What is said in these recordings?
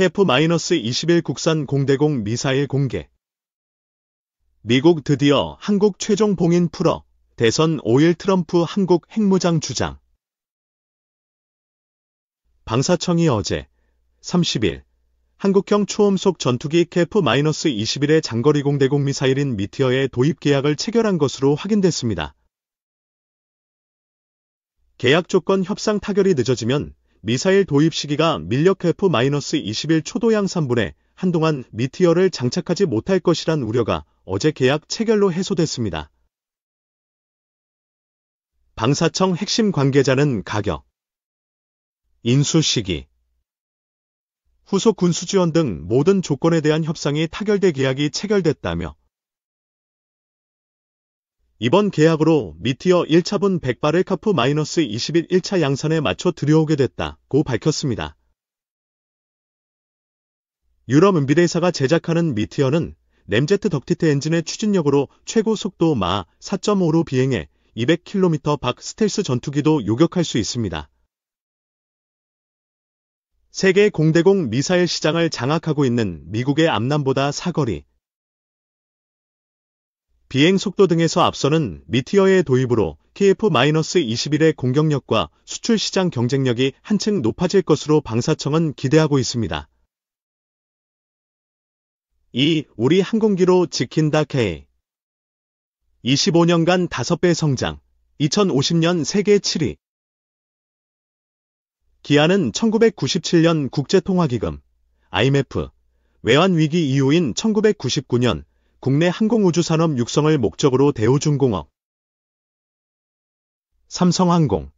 KF-21 국산 공대공 미사일 공개. 미국 드디어 한국 최종 봉인 풀어. 대선 5일 트럼프 한국 핵무장 주장. 방사청이 어제 30일 한국형 초음속 전투기 KF-21의 장거리 공대공 미사일인 미티어의 도입 계약을 체결한 것으로 확인됐습니다. 계약 조건 협상 타결이 늦어지면 미사일 도입 시기가 밀려 KF-21 초도양 3분에 한동안 미티어를 장착하지 못할 것이란 우려가 어제 계약 체결로 해소됐습니다. 방사청 핵심 관계자는 가격, 인수 시기, 후속 군수 지원 등 모든 조건에 대한 협상이 타결돼 계약이 체결됐다며 이번 계약으로 미티어 1차분 100발을 KF-21 1차 양산에 맞춰 들여오게 됐다고 밝혔습니다. 유럽 은비대사가 제작하는 미티어는 램제트 덕티트 엔진의 추진력으로 최고 속도 마 4.5로 비행해 200km/h 스텔스 전투기도 요격할 수 있습니다. 세계 공대공 미사일 시장을 장악하고 있는 미국의 앞남보다 사거리, 비행 속도 등에서 앞서는 미티어의 도입으로 KF-21의 공격력과 수출 시장 경쟁력이 한층 높아질 것으로 방사청은 기대하고 있습니다. 우리 항공기로 지킨다 K. 25년간 5배 성장, 2050년 세계 7위. 기아는 1997년 국제통화기금, IMF, 외환위기 이후인 1999년 국내 항공우주산업 육성을 목적으로 대우중공업, 삼성항공,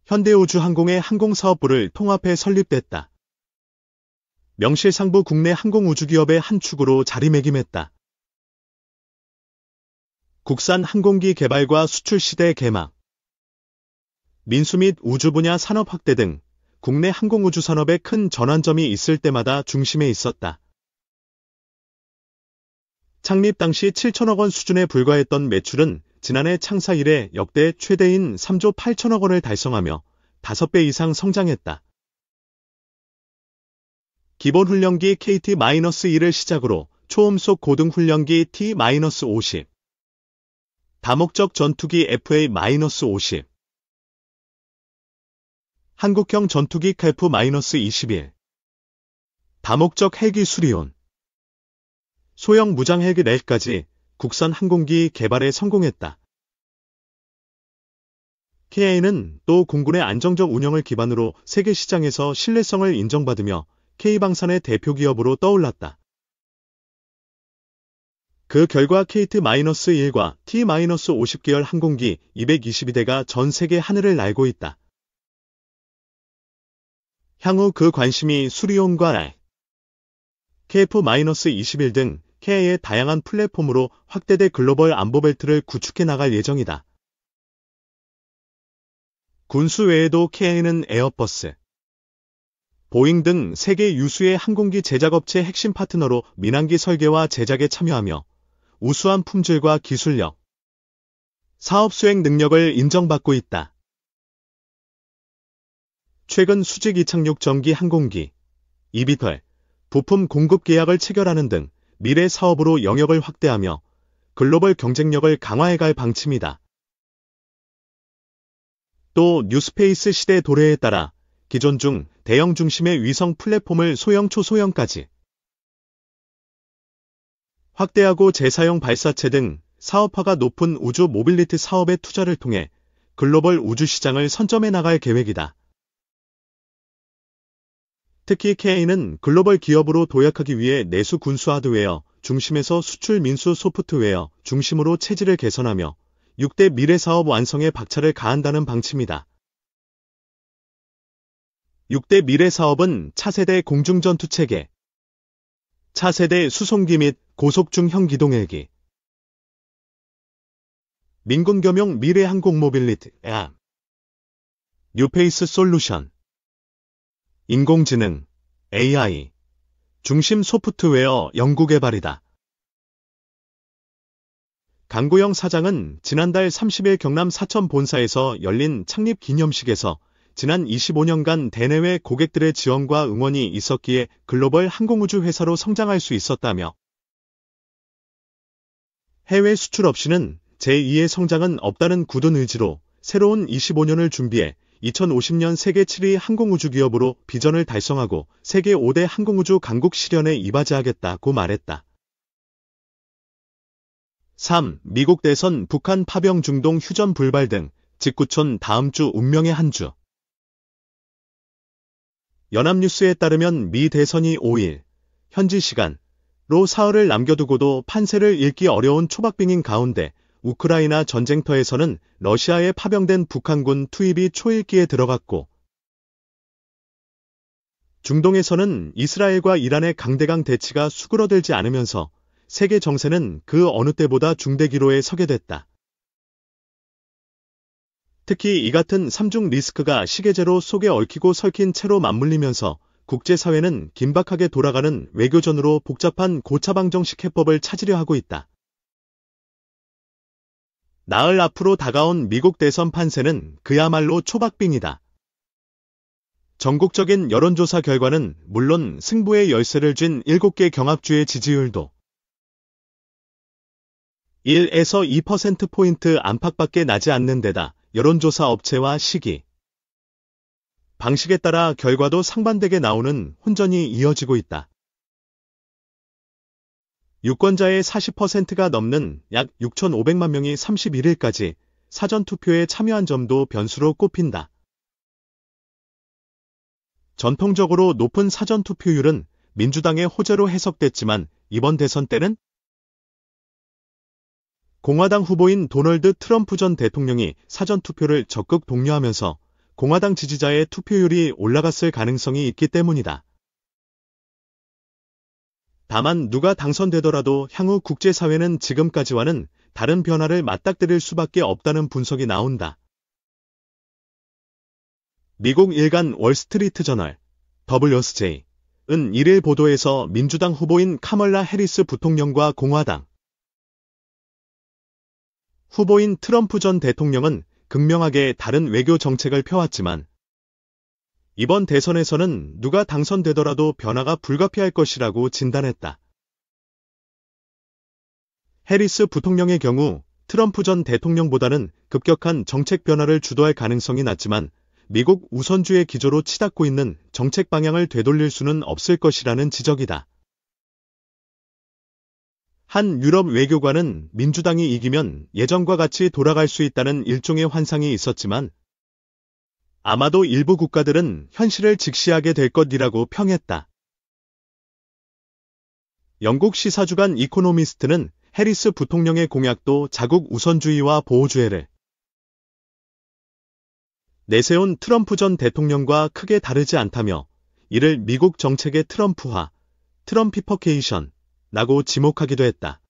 현대우주항공의 항공사업부를 통합해 설립됐다. 명실상부 국내 항공우주기업의 한 축으로 자리매김했다. 국산 항공기 개발과 수출 시대 개막, 민수 및 우주 분야 산업 확대 등 국내 항공우주 산업에 큰 전환점이 있을 때마다 중심에 있었다. 창립 당시 7천억 원 수준에 불과했던 매출은 지난해 창사 이래 역대 최대인 3조 8천억 원을 달성하며 5배 이상 성장했다. 기본훈련기 KT-1을 시작으로 초음속 고등훈련기 T-50, 다목적 전투기 FA-50, 한국형 전투기 KF-21, 다목적 헬기 수리온, 소형 무장 헬기 넷까지 국산 항공기 개발에 성공했다. KA는 또 공군의 안정적 운영을 기반으로 세계 시장에서 신뢰성을 인정받으며 K방산의 대표 기업으로 떠올랐다. 그 결과 KT-1과 T-50 계열 항공기 222대가 전 세계 하늘을 날고 있다. 향후 그 관심이 수리온과 KF-21 등 KA의 다양한 플랫폼으로 확대돼 글로벌 안보 벨트를 구축해 나갈 예정이다. 군수 외에도 KA는 에어버스, 보잉 등 세계 유수의 항공기 제작업체 핵심 파트너로 민항기 설계와 제작에 참여하며 우수한 품질과 기술력, 사업 수행 능력을 인정받고 있다. 최근 수직 이착륙 전기 항공기, eVTOL, 부품 공급 계약을 체결하는 등 미래 사업으로 영역을 확대하며 글로벌 경쟁력을 강화해갈 방침이다. 또 뉴스페이스 시대 도래에 따라 기존 중 대형 중심의 위성 플랫폼을 소형 초소형까지 확대하고 재사용 발사체 등 사업화가 높은 우주 모빌리티 사업의 투자를 통해 글로벌 우주 시장을 선점해 나갈 계획이다. 특히 KA는 글로벌 기업으로 도약하기 위해 내수 군수 하드웨어 중심에서 수출 민수 소프트웨어 중심으로 체질을 개선하며 6대 미래 사업 완성에 박차를 가한다는 방침이다. 6대 미래 사업은 차세대 공중전투체계, 차세대 수송기 및 고속중형 기동헬기, 민군 겸용 미래 항공 모빌리티, 뉴페이스 솔루션, 인공지능, AI, 중심 소프트웨어 연구개발이다. 강구영 사장은 지난달 30일 경남 사천 본사에서 열린 창립 기념식에서 지난 25년간 대내외 고객들의 지원과 응원이 있었기에 글로벌 항공우주 회사로 성장할 수 있었다며 해외 수출 없이는 제2의 성장은 없다는 굳은 의지로 새로운 25년을 준비해 2050년 세계 7위 항공우주 기업으로 비전을 달성하고 세계 5대 항공우주 강국 실현에 이바지하겠다고 말했다. 3. 미국 대선, 북한 파병, 중동 휴전 불발 등 직구촌 다음 주 운명의 한 주. 연합뉴스에 따르면 미 대선이 5일 현지 시간로 사흘을 남겨두고도 판세를 읽기 어려운 초박빙인 가운데 우크라이나 전쟁터에서는 러시아에 파병된 북한군 투입이 초읽기에 들어갔고 중동에서는 이스라엘과 이란의 강대강 대치가 수그러들지 않으면서 세계 정세는 그 어느 때보다 중대기로에 서게 됐다. 특히 이 같은 삼중 리스크가 시계제로 속에 얽히고 설킨 채로 맞물리면서 국제사회는 긴박하게 돌아가는 외교전으로 복잡한 고차방정식 해법을 찾으려 하고 있다. 나흘 앞으로 다가온 미국 대선 판세는 그야말로 초박빙이다. 전국적인 여론조사 결과는 물론 승부의 열쇠를 쥔 7개 경합주의 지지율도 1에서 2%포인트 안팎밖에 나지 않는 데다 여론조사 업체와 시기, 방식에 따라 결과도 상반되게 나오는 혼전이 이어지고 있다. 유권자의 40%가 넘는 약 6,500만 명이 31일까지 사전투표에 참여한 점도 변수로 꼽힌다. 전통적으로 높은 사전투표율은 민주당의 호재로 해석됐지만 이번 대선 때는 공화당 후보인 도널드 트럼프 전 대통령이 사전투표를 적극 독려하면서 공화당 지지자의 투표율이 올라갔을 가능성이 있기 때문이다. 다만 누가 당선되더라도 향후 국제사회는 지금까지와는 다른 변화를 맞닥뜨릴 수밖에 없다는 분석이 나온다. 미국 일간 월스트리트 저널 WSJ은 1일 보도에서 민주당 후보인 카멀라 해리스 부통령과 공화당 후보인 트럼프 전 대통령은 극명하게 다른 외교 정책을 펴왔지만 이번 대선에서는 누가 당선되더라도 변화가 불가피할 것이라고 진단했다. 해리스 부통령의 경우 트럼프 전 대통령보다는 급격한 정책 변화를 주도할 가능성이 낮지만 미국 우선주의 기조로 치닫고 있는 정책 방향을 되돌릴 수는 없을 것이라는 지적이다. 한 유럽 외교관은 민주당이 이기면 예전과 같이 돌아갈 수 있다는 일종의 환상이 있었지만 아마도 일부 국가들은 현실을 직시하게 될 것이라고 평했다. 영국 시사주간 이코노미스트는 해리스 부통령의 공약도 자국 우선주의와 보호주의를 내세운 트럼프 전 대통령과 크게 다르지 않다며 이를 미국 정책의 트럼프화, 트럼피퍼케이션 라고 지목하기도 했다.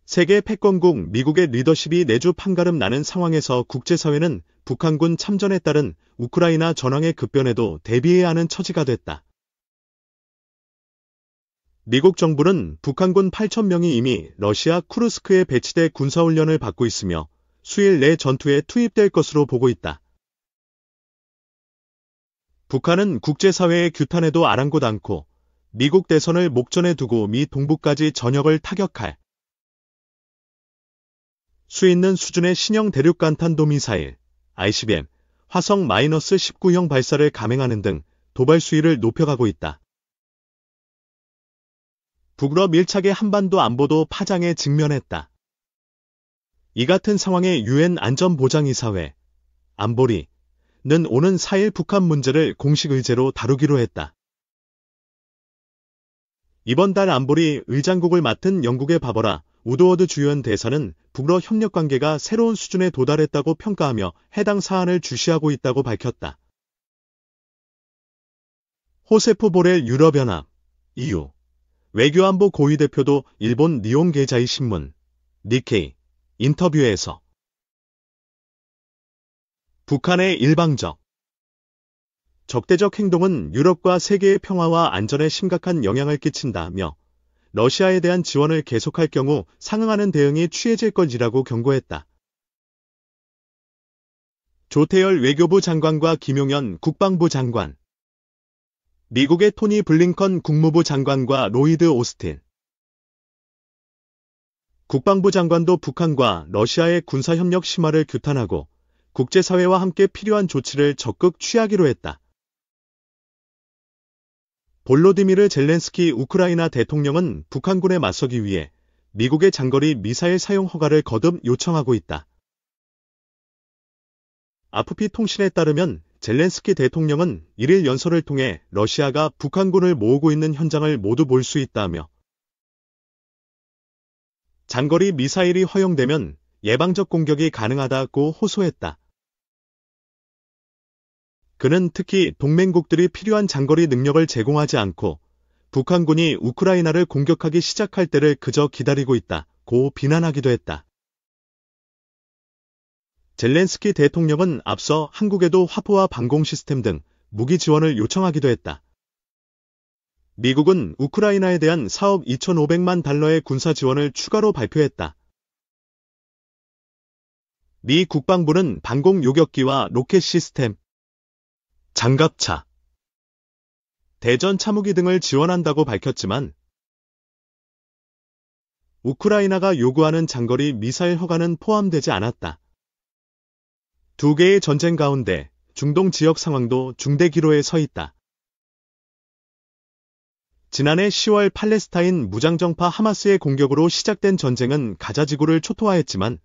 세계 패권국 미국의 리더십이 내주 판가름 나는 상황에서 국제사회는 북한군 참전에 따른 우크라이나 전황의 급변에도 대비해야 하는 처지가 됐다. 미국 정부는 북한군 8,000명이 이미 러시아 쿠르스크에 배치돼 군사훈련을 받고 있으며 수일 내 전투에 투입될 것으로 보고 있다. 북한은 국제사회의 규탄에도 아랑곳 않고 미국 대선을 목전에 두고 미 동부까지 전역을 타격할 수 있는 수준의 신형 대륙간탄도 미사일, ICBM, 화성-19형 발사를 감행하는 등 도발 수위를 높여가고 있다. 북러 밀착의 한반도 안보도 파장에 직면했다. 이 같은 상황에 유엔 안전보장이사회, 안보리는 오는 4일 북한 문제를 공식 의제로 다루기로 했다. 이번 달 안보리 의장국을 맡은 영국의 바버라 우드워드 주요원 대사는 북러 협력 관계가 새로운 수준에 도달했다고 평가하며 해당 사안을 주시하고 있다고 밝혔다. 호세프 보렐 유럽연합, EU, 외교안보 고위대표도 일본 니혼 게자이 신문, 니케이, 인터뷰에서 북한의 일방적 적대적 행동은 유럽과 세계의 평화와 안전에 심각한 영향을 끼친다며 러시아에 대한 지원을 계속할 경우 상응하는 대응이 취해질 것이라고 경고했다. 조태열 외교부 장관과 김용현 국방부 장관, 미국의 토니 블링컨 국무부 장관과 로이드 오스틴 국방부 장관도 북한과 러시아의 군사협력 심화를 규탄하고 국제사회와 함께 필요한 조치를 적극 취하기로 했다. 볼로디미르 젤렌스키 우크라이나 대통령은 북한군에 맞서기 위해 미국의 장거리 미사일 사용 허가를 거듭 요청하고 있다. 아프피 통신에 따르면 젤렌스키 대통령은 1일 연설을 통해 러시아가 북한군을 모으고 있는 현장을 모두 볼 수 있다며 장거리 미사일이 허용되면 예방적 공격이 가능하다고 호소했다. 그는 특히 동맹국들이 필요한 장거리 능력을 제공하지 않고 북한군이 우크라이나를 공격하기 시작할 때를 그저 기다리고 있다고 비난하기도 했다. 젤렌스키 대통령은 앞서 한국에도 화포와 방공 시스템 등 무기 지원을 요청하기도 했다. 미국은 우크라이나에 대한 4억 2,500만 달러의 군사 지원을 추가로 발표했다. 미 국방부는 방공 요격기와 로켓 시스템, 장갑차, 대전 참호기 등을 지원한다고 밝혔지만 우크라이나가 요구하는 장거리 미사일 허가는 포함되지 않았다. 두 개의 전쟁 가운데 중동 지역 상황도 중대 기로에 서 있다. 지난해 10월 팔레스타인 무장정파 하마스의 공격으로 시작된 전쟁은 가자 지구를 초토화했지만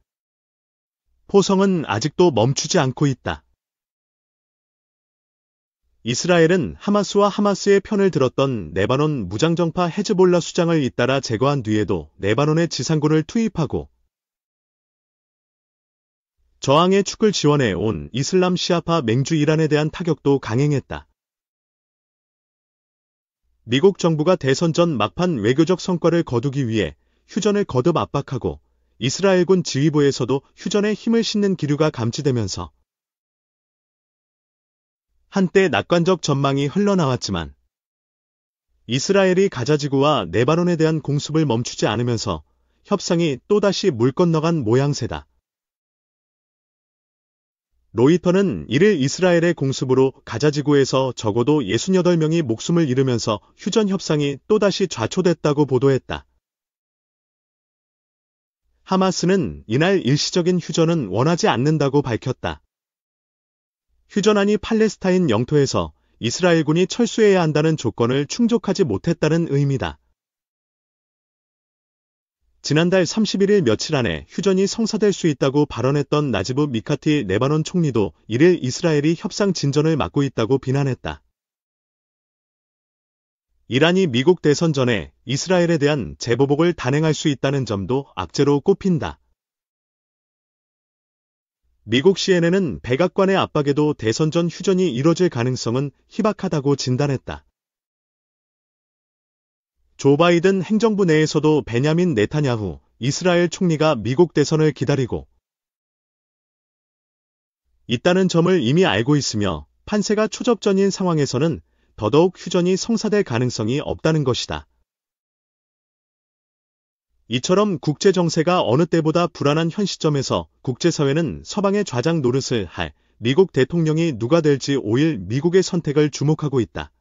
포성은 아직도 멈추지 않고 있다. 이스라엘은 하마스와 하마스의 편을 들었던 레바논 무장정파 헤즈볼라 수장을 잇따라 제거한 뒤에도 레바논에 지상군을 투입하고 저항의 축을 지원해 온 이슬람 시아파 맹주 이란에 대한 타격도 강행했다. 미국 정부가 대선 전 막판 외교적 성과를 거두기 위해 휴전을 거듭 압박하고 이스라엘군 지휘부에서도 휴전에 힘을 싣는 기류가 감지되면서 한때 낙관적 전망이 흘러나왔지만 이스라엘이 가자지구와 레바논에 대한 공습을 멈추지 않으면서 협상이 또다시 물 건너간 모양새다. 로이터는 1일 이스라엘의 공습으로 가자지구에서 적어도 68명이 목숨을 잃으면서 휴전 협상이 또다시 좌초됐다고 보도했다. 하마스는 이날 일시적인 휴전은 원하지 않는다고 밝혔다. 휴전안이 팔레스타인 영토에서 이스라엘군이 철수해야 한다는 조건을 충족하지 못했다는 의미다. 지난달 31일 며칠 안에 휴전이 성사될 수 있다고 발언했던 나지브 미카티 레바논 총리도 1일 이스라엘이 협상 진전을 막고 있다고 비난했다. 이란이 미국 대선 전에 이스라엘에 대한 재보복을 단행할 수 있다는 점도 악재로 꼽힌다. 미국 CNN은 백악관의 압박에도 대선 전 휴전이 이뤄질 가능성은 희박하다고 진단했다. 조 바이든 행정부 내에서도 베냐민 네타냐후 이스라엘 총리가 미국 대선을 기다리고 있다는 점을 이미 알고 있으며 판세가 초접전인 상황에서는 더더욱 휴전이 성사될 가능성이 없다는 것이다. 이처럼 국제 정세가 어느 때보다 불안한 현 시점에서 국제사회는 서방의 좌장 노릇을 할 미국 대통령이 누가 될지 5일 미국의 선택을 주목하고 있다.